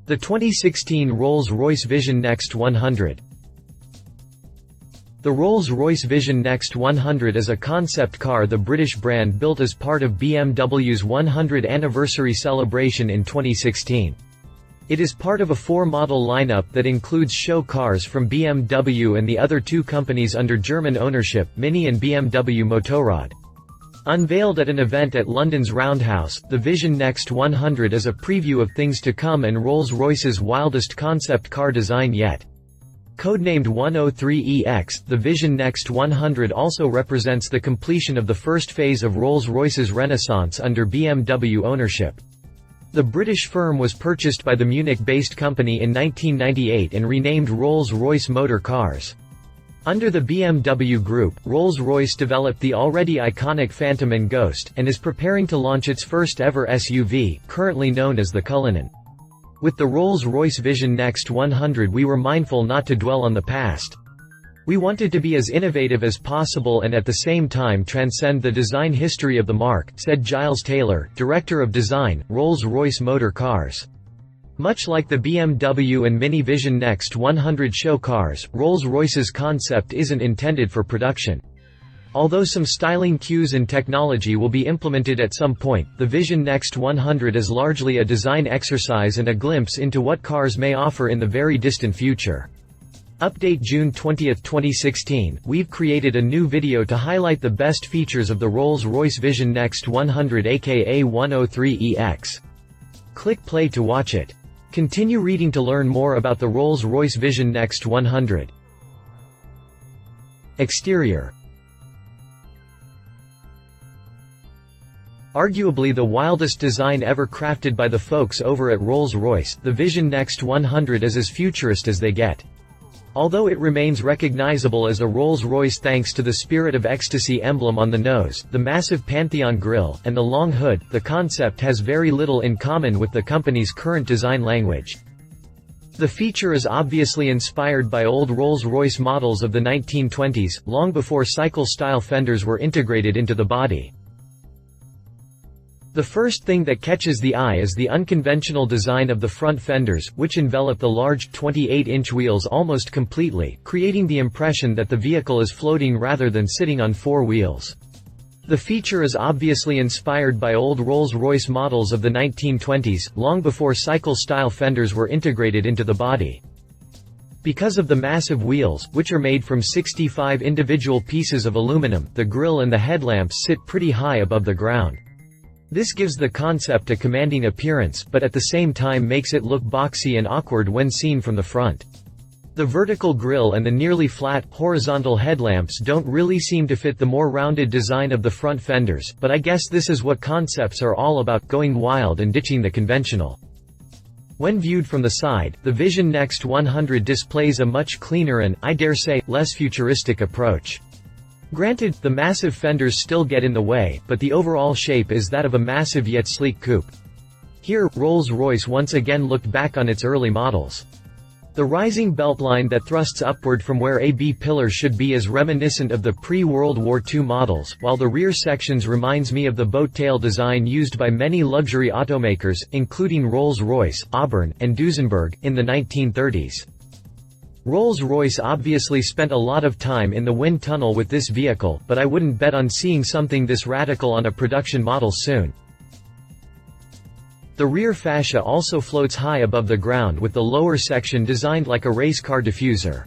The 2016 Rolls-Royce Vision Next 100. The Rolls-Royce Vision Next 100 is a concept car the British brand built as part of BMW's 100th anniversary celebration in 2016. It is part of a four-model lineup that includes show cars from BMW and the other two companies under German ownership, Mini and BMW Motorrad. Unveiled at an event at London's Roundhouse, the Vision Next 100 is a preview of things to come and Rolls-Royce's wildest concept car design yet. Codenamed 103EX, the Vision Next 100 also represents the completion of the first phase of Rolls-Royce's renaissance under BMW ownership. The British firm was purchased by the Munich-based company in 1998 and renamed Rolls-Royce Motor Cars. Under the BMW Group, Rolls-Royce developed the already iconic Phantom and Ghost, and is preparing to launch its first-ever SUV, currently known as the Cullinan. With the Rolls-Royce Vision Next 100 we were mindful not to dwell on the past. We wanted to be as innovative as possible and at the same time transcend the design history of the marque, said Giles Taylor, Director of Design, Rolls-Royce Motor Cars. Much like the BMW and Mini Vision Next 100 show cars, Rolls-Royce's concept isn't intended for production. Although some styling cues and technology will be implemented at some point, the Vision Next 100 is largely a design exercise and a glimpse into what cars may offer in the very distant future. Update June 20, 2016, we've created a new video to highlight the best features of the Rolls-Royce Vision Next 100 aka 103EX. Click play to watch it. Continue reading to learn more about the Rolls-Royce Vision Next 100. Exterior. Arguably the wildest design ever crafted by the folks over at Rolls-Royce, the Vision Next 100 is as futurist as they get. Although it remains recognizable as a Rolls-Royce thanks to the Spirit of Ecstasy emblem on the nose, the massive Pantheon grille, and the long hood, the concept has very little in common with the company's current design language. The feature is obviously inspired by old Rolls-Royce models of the 1920s, long before cycle-style fenders were integrated into the body. The first thing that catches the eye is the unconventional design of the front fenders, which envelop the large 28-inch wheels almost completely, creating the impression that the vehicle is floating rather than sitting on four wheels. The feature is obviously inspired by old Rolls-Royce models of the 1920s, long before cycle-style fenders were integrated into the body. Because of the massive wheels, which are made from 65 individual pieces of aluminum, the grille and the headlamps sit pretty high above the ground. This gives the concept a commanding appearance, but at the same time makes it look boxy and awkward when seen from the front. The vertical grille and the nearly flat, horizontal headlamps don't really seem to fit the more rounded design of the front fenders, but I guess this is what concepts are all about, going wild and ditching the conventional. When viewed from the side, the Vision Next 100 displays a much cleaner and, I dare say, less futuristic approach. Granted, the massive fenders still get in the way, but the overall shape is that of a massive yet sleek coupe. Here, Rolls-Royce once again looked back on its early models. The rising beltline that thrusts upward from where a B-pillar should be is reminiscent of the pre-World War II models, while the rear sections reminds me of the boat tail design used by many luxury automakers, including Rolls-Royce, Auburn, and Duesenberg, in the 1930s. Rolls-Royce obviously spent a lot of time in the wind tunnel with this vehicle, but I wouldn't bet on seeing something this radical on a production model soon. The rear fascia also floats high above the ground with the lower section designed like a race car diffuser.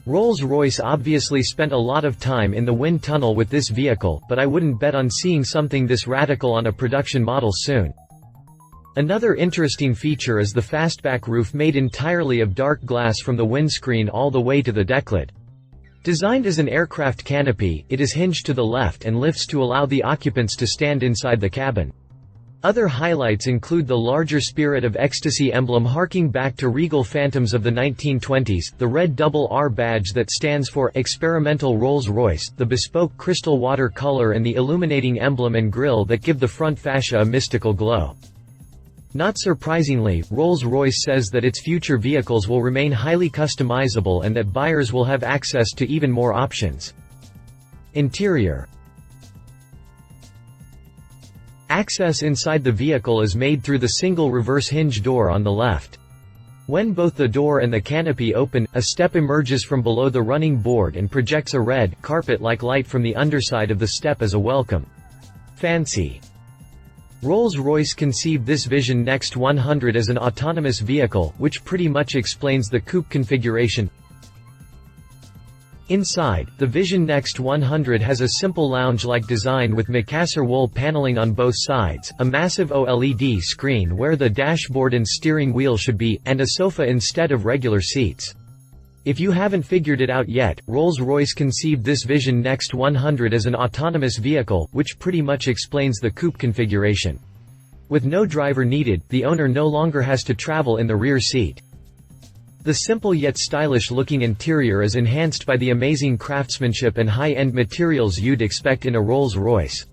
Rolls-Royce obviously spent a lot of time in the wind tunnel with this vehicle, but I wouldn't bet on seeing something this radical on a production model soon. Another interesting feature is the fastback roof made entirely of dark glass from the windscreen all the way to the decklid. Designed as an aircraft canopy, it is hinged to the left and lifts to allow the occupants to stand inside the cabin. Other highlights include the larger Spirit of Ecstasy emblem harking back to regal phantoms of the 1920s, the red double R badge that stands for Experimental Rolls-Royce, the bespoke crystal water color and the illuminating emblem and grille that give the front fascia a mystical glow. Not surprisingly, Rolls-Royce says that its future vehicles will remain highly customizable and that buyers will have access to even more options. Interior. Access inside the vehicle is made through the single reverse hinge door on the left. When both the door and the canopy open, a step emerges from below the running board and projects a red, carpet-like light from the underside of the step as a welcome. Fancy. Rolls-Royce conceived this Vision Next 100 as an autonomous vehicle, which pretty much explains the coupe configuration. Inside, the Vision Next 100 has a simple lounge-like design with Macassar wool paneling on both sides, a massive OLED screen where the dashboard and steering wheel should be, and a sofa instead of regular seats. If you haven't figured it out yet, Rolls-Royce conceived this Vision Next 100 as an autonomous vehicle, which pretty much explains the coupe configuration. With no driver needed, the owner no longer has to travel in the rear seat. The simple yet stylish-looking interior is enhanced by the amazing craftsmanship and high-end materials you'd expect in a Rolls-Royce.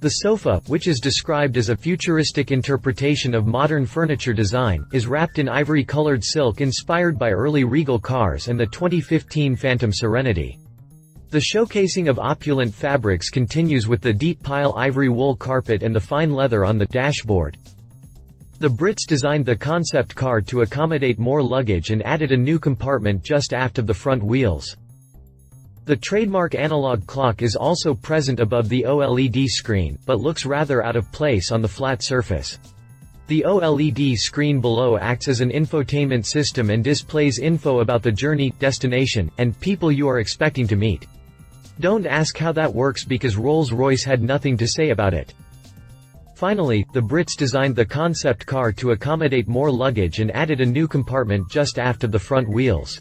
The sofa, which is described as a futuristic interpretation of modern furniture design, is wrapped in ivory-colored silk inspired by early Regal cars and the 2015 Phantom Serenity. The showcasing of opulent fabrics continues with the deep pile ivory wool carpet and the fine leather on the dashboard. The Brits designed the concept car to accommodate more luggage and added a new compartment just aft of the front wheels. The trademark analog clock is also present above the OLED screen, but looks rather out of place on the flat surface. The OLED screen below acts as an infotainment system and displays info about the journey, destination, and people you are expecting to meet. Don't ask how that works because Rolls-Royce had nothing to say about it. Finally, the Brits designed the concept car to accommodate more luggage and added a new compartment just aft of the front wheels.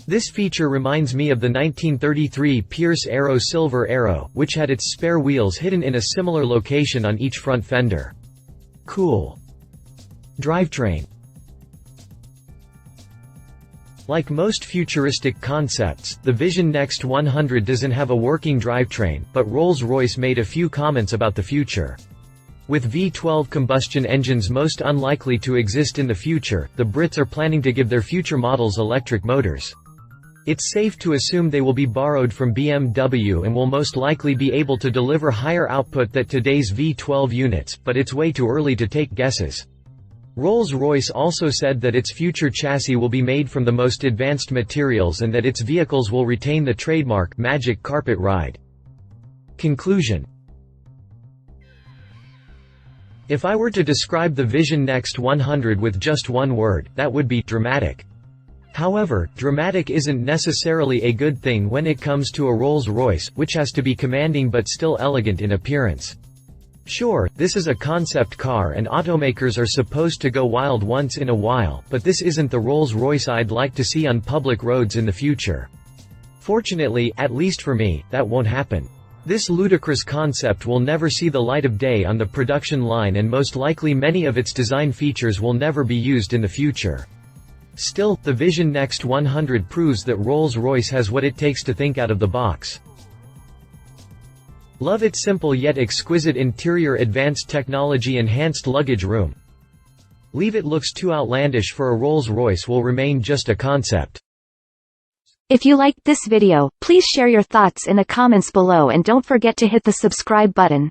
This feature reminds me of the 1933 Pierce Arrow Silver Arrow, which had its spare wheels hidden in a similar location on each front fender. Cool. Drivetrain. Like most futuristic concepts, the Vision Next 100 doesn't have a working drivetrain, but Rolls-Royce made a few comments about the future. With V12 combustion engines most unlikely to exist in the future, the Brits are planning to give their future models electric motors. It's safe to assume they will be borrowed from BMW and will most likely be able to deliver higher output than today's V12 units, but it's way too early to take guesses. Rolls-Royce also said that its future chassis will be made from the most advanced materials and that its vehicles will retain the trademark magic carpet ride. Conclusion. If I were to describe the Vision Next 100 with just one word, that would be dramatic. However, dramatic isn't necessarily a good thing when it comes to a Rolls-Royce, which has to be commanding but still elegant in appearance. Sure, this is a concept car and automakers are supposed to go wild once in a while, but this isn't the Rolls-Royce I'd like to see on public roads in the future. Fortunately, at least for me, that won't happen. This ludicrous concept will never see the light of day on the production line and most likely many of its design features will never be used in the future. Still, the Vision Next 100 proves that Rolls-Royce has what it takes to think out of the box. Love its simple yet exquisite interior, advanced technology, enhanced luggage room. Leave it looks too outlandish for a Rolls-Royce will remain just a concept. If you liked this video, please share your thoughts in the comments below and don't forget to hit the subscribe button.